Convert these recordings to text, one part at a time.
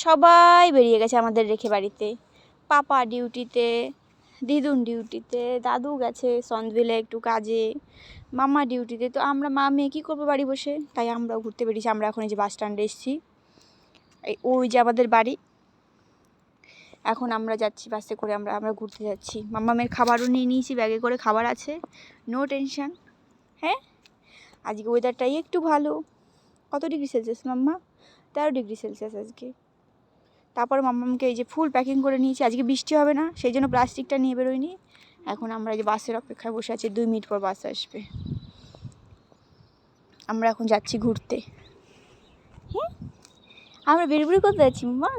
সবাই বেরিয়ে গেছে আমাদের রেখে বাড়িতে। পাপা ডিউটিতে, দিদুন ডিউটিতে, দাদু গেছে সন্ধ্যেবেলা একটু কাজে, মামা ডিউটিতে। তো আমরা মা মেয়ে কী করবো বাড়ি বসে, তাই আমরাও ঘুরতে বেরিয়েছি। আমরা এখন এই যে বাস স্ট্যান্ডে এসেছি, ওই যে আমাদের বাড়ি। এখন আমরা যাচ্ছি বাসে করে, আমরা ঘুরতে যাচ্ছি। মাম্মা মেয়ের খাবারও নিয়ে নিয়েছি, ব্যাগে করে খাবার আছে, নো টেনশন। হ্যাঁ, আজকে ওয়েদারটাই একটু ভালো। কত ডিগ্রি সেলসিয়াস মাম্মা? 13 ডিগ্রি সেলসিয়াস আজকে। তারপর মাম্মামকে এই যে ফুল প্যাকিং করে নিয়েছি, আজকে বৃষ্টি হবে না সেই জন্য প্লাস্টিকটা নিয়ে বেরোয়নি। এখন আমরা এই যে বাসের অপেক্ষায় বসে আছি, 2 মিনিট পর বাস আসবে। আমরা এখন যাচ্ছি ঘুরতে। হ্যাঁ, আমরা বেরোবেরি করতে যাচ্ছি মাম্মা।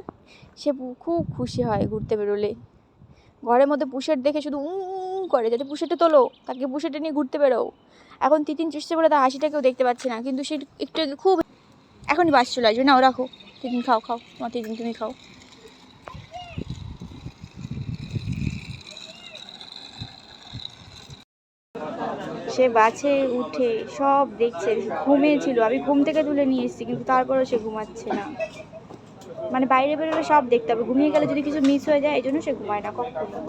সে খুব খুশি হয় ঘুরতে বেরোলে। ঘরের মধ্যে পুষেট দেখে শুধু করে, যাতে পুষেটে তোলো, তাকে পুষেটে নিয়ে ঘুরতে বেরো। এখন তিতিন চেষ্টা করে তার হাসিটা কেউ দেখতে পাচ্ছে না, কিন্তু সে একটু খুব। এখনই বাস চলে আসবে, নাও রাখো। তিতিন খাও, তোমার তিতিন তুমি খাও। সে বাসে উঠে সব দেখছে, ঘুমিয়েছিল, আমি ঘুম থেকে তুলে নিয়ে এসেছি, কিন্তু তারপরেও সে ঘুমাচ্ছে না। মানে বাইরে বেরোলে সব দেখতে হবে, ঘুমিয়ে গেলে যদি কিছু মিস হয়ে যায় এই জন্য সে ঘুমায় না কখনো।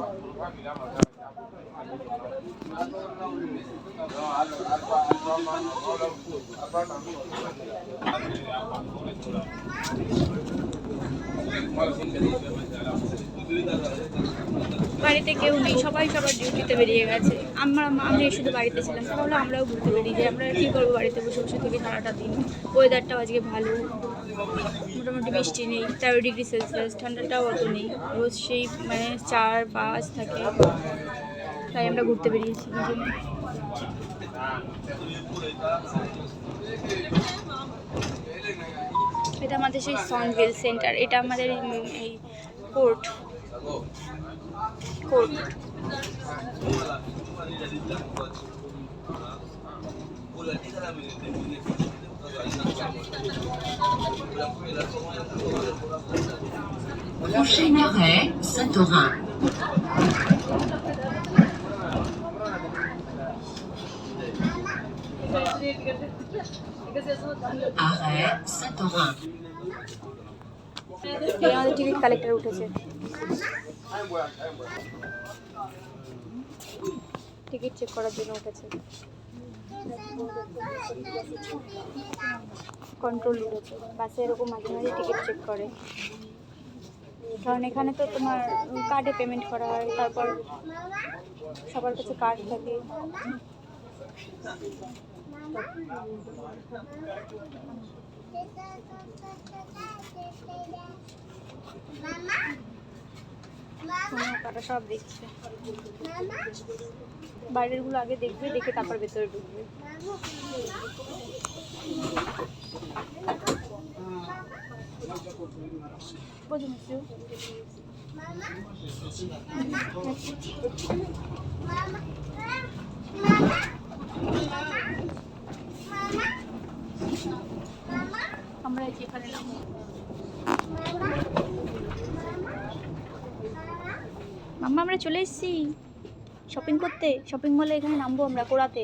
বাড়িতে কেউ নেই, সবাই সবার ডিউটিতে বেরিয়ে গেছে। আমি শুধু বাড়িতে ছিলাম, তাহলে আমরাও ঘুরতে বেরিয়ে যাই। আমরা কী করবো বাড়িতে বসে বসে থেকে সারাটা দিন। ওয়েদারটাও আজকে ভালো, মোটামুটি বৃষ্টি নেই, 13 ডিগ্রি সেলসিয়াস, ঠান্ডাটাও অত নেই। রোজ সেই 4-5 থাকে, তাই আমরা ঘুরতে বেরিয়েছি দুজনে। এটা আমাদের সেই সনভেল সেন্টার, এটা আমাদের এই court. Prochain arrêt, Saint-Aurin. Arrêt Saint-Aurin. আমাদের টিকিট কালেক্টর উঠেছে, টিকিট চেক করার জন্য উঠেছে। কন্ট্রোল উঠেছে বাসে, এরকম মাঝে মাঝে টিকিট চেক করে। কারণ এখানে তো তোমার কার্ডে পেমেন্ট করা হয়, তারপর সবার কাছে কার্ড থাকে। তারা সব দেখছে, বাইরের গুলো আগে দেখবে, দেখে তারপর ভেতরে ঢুকবে। আমরা এখানে নামবো। মাম্মা আমরা চলে এসেছি শপিং করতে, শপিং মলে এখানে নামবো আমরা, কোরাতে।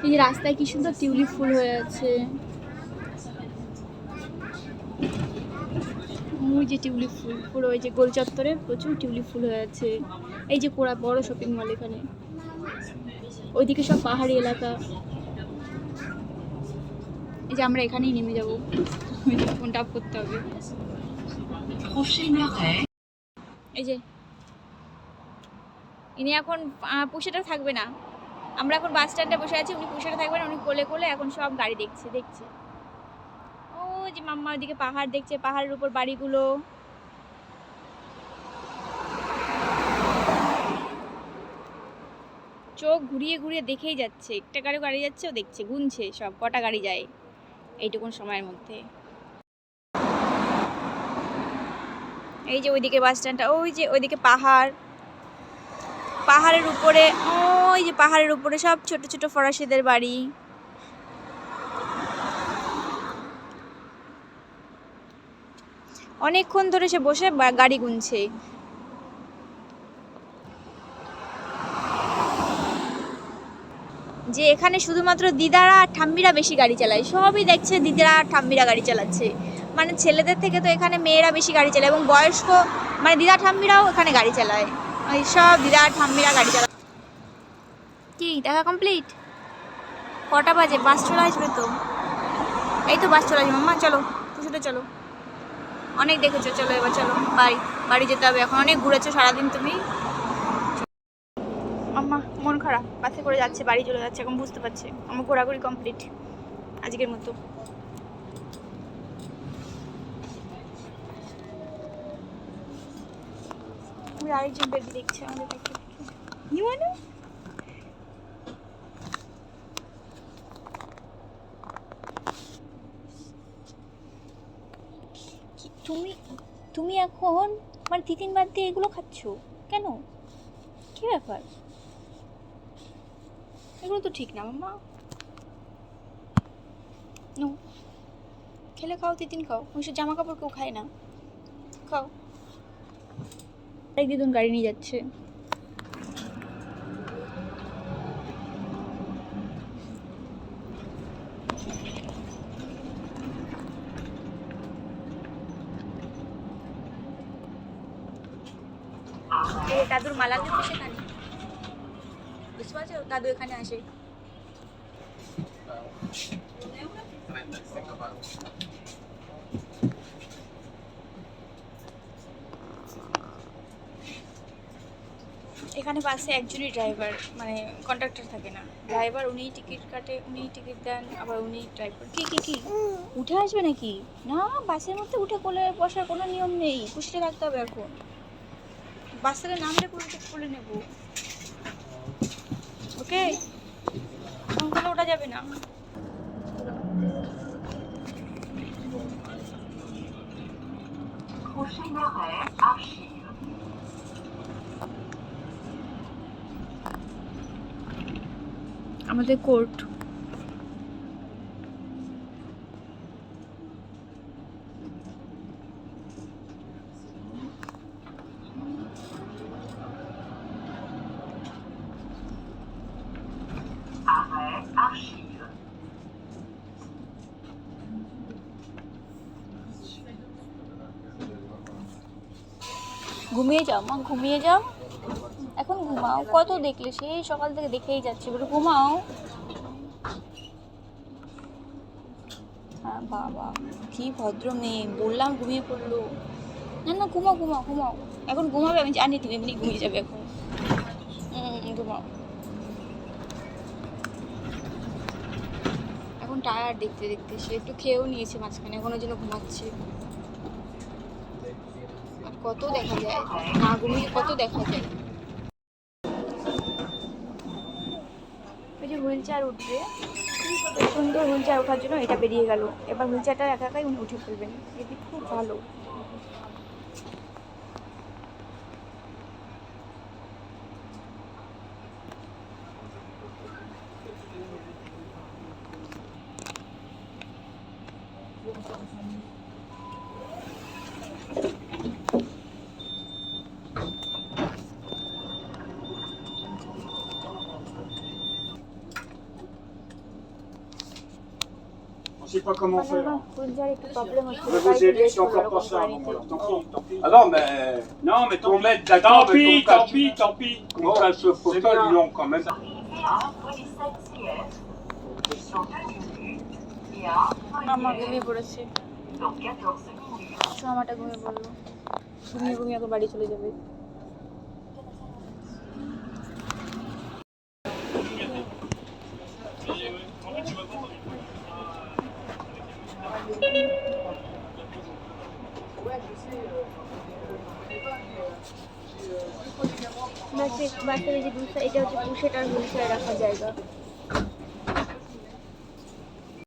এই যে রাস্তায় কি সুন্দর টিউলিপ ফুল হয়ে আছে, ওই যে টিউলিপ ফুল, পুরো ওই যে গোল চত্বরে প্রচুর টিউলিপ ফুল হয়ে আছে। এই যে পুরা বড় শপিং মল এখানে, ওইদিকে সব পাহাড়ি এলাকা। এই যে আমরা এখানেই নেমে যাবো, ফোনটা অফ করতে হবে। এই যে ইনি এখন পুষেটা থাকবে না, আমরা এখন বাস স্ট্যান্ডে বসে আছি, উনি পুষেটা থাকবেন, উনি কোলে কোলে এখন সব গাড়ি দেখছে। ও যে মাম্মা ওইদিকে পাহাড় দেখছে, পাহাড়ের উপর বাড়িগুলো। চোখ ঘুরিয়ে ঘুরিয়ে দেখেই যাচ্ছে, একটা গাড়ি যাচ্ছে, ও দেখছে, গুনছে সব কটা গাড়ি যায় এইটুকুন সময়ের মধ্যে। এই যে ওইদিকে বাস স্ট্যান্ডটা, ওই যে ওইদিকে পাহাড়, পাহাড়ের উপরে, ওই যে পাহাড়ের উপরে সব ছোট ছোট ফরাসিদের বাড়ি। অনেকক্ষণ ধরে সে বসে গাড়ি গুনছে। যে এখানে শুধুমাত্র দিদারা আর ঠাম্মিরা বেশি গাড়ি চালায়, সবই দেখছে দিদারা আর ঠাম্মিরা গাড়ি চালাচ্ছে, মানে ছেলেদের থেকে তো এখানে মেয়েরা বেশি গাড়ি চালায়, এবং বয়স্ক মানে দিদা ঠাম্মিরাও এখানে গাড়ি চালায়, ওই সব দিদা আর ঠাম্মিরা গাড়ি চালায়। কি দেখা কমপ্লিট? কটা বাজে? বাস চলে আসবে তো, এই তো বাস চলে আসবে। মাম্মা চলো, তুই চলো, অনেক দেখেছো, চলো এবার চলো বাড়ি, বাড়ি যেতে হবে এখন, অনেক ঘুরেছো সারাদিন তুমি। আম্মা মন খারাপ, বাসে করে যাচ্ছে, বাড়ি চলে যাচ্ছে এখন, বুঝতে পারছে আমার ঘোরাঘুরি কমপ্লিট আজকের মতো। আরেকজন বেবি দেখছে আমাদের দেখতে, মানে তুমি তুমি এখন মানে টিফিন বাদ দিয়ে এগুলো খাচ্ছো কেন? কি ব্যাপার? এগুলো তো ঠিক না মাম্মা। নো, খেলে খাও, টিফিন খাও, ওইসব জামা কাপড় কেউ খায় না, খাও। এক দিদুন গাড়ি নিয়ে যাচ্ছে। দাদুর মালা দেবো সেখানে, বুঝতে পারছো? দাদু এখানে আসে। এখানে বাসে একজনই ড্রাইভার, মানে কন্ডাক্টর থাকে না, ড্রাইভার উনিই টিকিট কাটে, উনিই টিকিট দেন, আবার উনিই ড্রাইভার। কি কি কি উঠে আসবে নাকি? না, বাসের মধ্যে উঠে কোলে বসার কোনো নিয়ম নেই, পুষতে রাখতে হবে এখন। বাস থেকে নামলে কোলে নেব, ওকে? এখন কোলে ওঠা যাবে না। Prochain arrêt, Archives. আমাদের কোর্ট। Arrêt, Archives. ঘুমিয়ে যাও মা, ঘুমিয়ে যাও, এখন ঘুমাও, কত দেখলে, সেই সকাল থেকে দেখেই যাচ্ছে, বলে ঘুমাও। হ্যাঁ বাবা, কি ভদ্র মেয়ে, বললাম ঘুমিয়ে পড়লো। না না, ঘুমাও ঘুমাও ঘুমাও, এখন ঘুমাবে, আমি জানি তুমি এমনি ঘুমিয়ে যাবে এখন। ঘুমাও, এখন টায়ার্ড দেখতে দেখতে, সে একটু খেয়েও নিয়েছে মাঝখানে, এখনো যেন ঘুমাচ্ছে। আর কত দেখা যায়, না ঘুমিয়ে কত দেখা যায়। ওই যে হুইল চেয়ার উঠবে, সুন্দর হুইল চেয়ার ওঠার জন্য এটা বেরিয়ে গেল, এবার হুইল চেয়ারটা একা একাই উনি উঠে ফেলবেন, এটি খুব ভালো। Je sais pas comment faire. Wheel chair একটু প্রবলেম হচ্ছে, Je vais vous aider, c'est encore pas ça. Alors, tant pis, tant pis. Ah non, mais. Non, mais tant pis. Tant pis, tant pis, tant pis. Qu'on fasse ce photo, ils l'ont quand même. আমার ঘুমিয়ে পড়েছে, Dans 14 minutes. আমারটা ঘুমিয়ে পড়লো, ঘুমিয়ে ঘুমিয়ে আবার বাড়ি চলে যাবে। বাসের এই যে এটা হচ্ছে পুশেটার হুইল চেয়ার রাখার জায়গা।